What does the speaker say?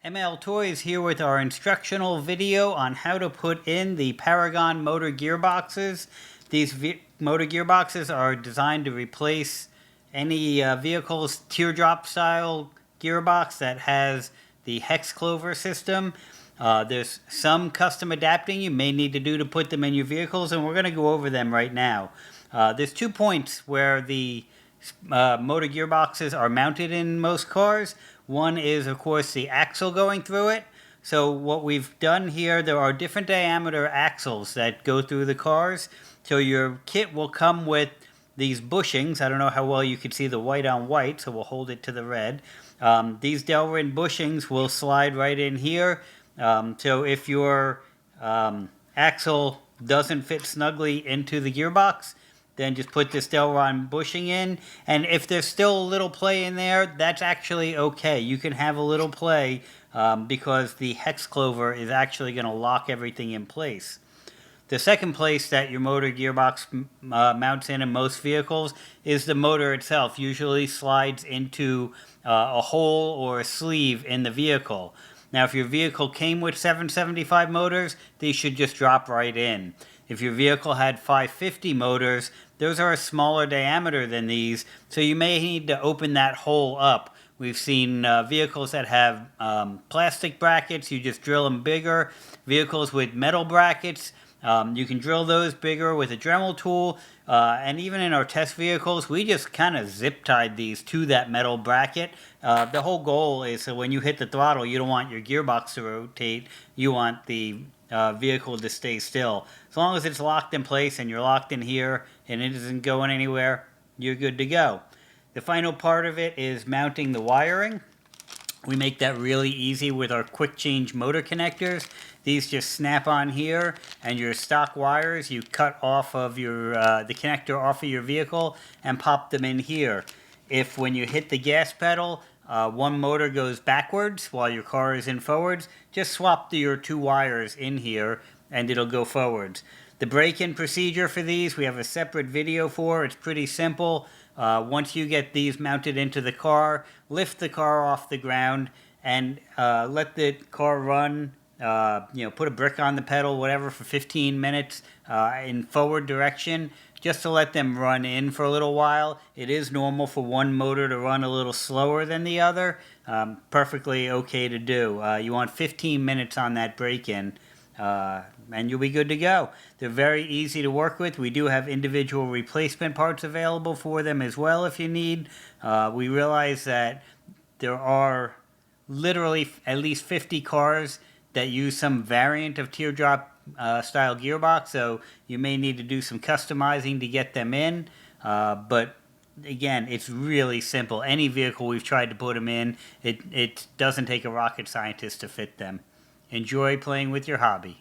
MLToys here with our instructional video on how to put in the Paragon motor gearboxes. These motor gearboxes are designed to replace any vehicle's teardrop style gearbox that has the hex clover system. There's some custom adapting you may need to do to put them in your vehicles, and we're going to go over them right now. There's 2 points where the motor gearboxes are mounted in most cars. One is, of course, the axle going through it. So what we've done here, there are different diameter axles that go through the cars. So your kit will come with these bushings. I don't know how well you can see the white on white, so we'll hold it to the red. These Delrin bushings will slide right in here. So if your axle doesn't fit snugly into the gearbox, then just put this Delrin bushing in. And if there's still a little play in there, that's actually okay. You can have a little play because the hex clover is actually going to lock everything in place. The second place that your motor gearbox mounts in most vehicles is the motor itself. Usually slides into a hole or a sleeve in the vehicle. Now, if your vehicle came with 775 motors, these should just drop right in. If your vehicle had 550 motors, those are a smaller diameter than these, so you may need to open that hole up. We've seen vehicles that have plastic brackets, you just drill them bigger. Vehicles with metal brackets, you can drill those bigger with a Dremel tool. And even in our test vehicles, we just kind of zip tied these to that metal bracket. The whole goal is so when you hit the throttle, you don't want your gearbox to rotate, you want the vehicle to stay still. As long as it's locked in place and you're locked in here and it isn't going anywhere, you're good to go. The final part of it is mounting the wiring. We make that really easy with our quick change motor connectors. These just snap on here, and your stock wires you cut off of your the connector off of your vehicle and pop them in here. If when you hit the gas pedal, one motor goes backwards while your car is in forwards, just swap your 2 wires in here and it'll go forwards. The break-in procedure for these, we have a separate video for. It's pretty simple. Once you get these mounted into the car, lift the car off the ground and let the car run. Put a brick on the pedal, whatever, for 15 minutes in forward direction, just to let them run in for a little while. It is normal for one motor to run a little slower than the other. Perfectly okay to do. You want 15 minutes on that break-in, and you'll be good to go. They're very easy to work with. We do have individual replacement parts available for them as well if you need. We realize that there are literally at least 50 cars that use some variant of teardrop style gearbox, so you may need to do some customizing to get them in. But again, it's really simple. Any vehicle we've tried to put them in, it doesn't take a rocket scientist to fit them. Enjoy playing with your hobby.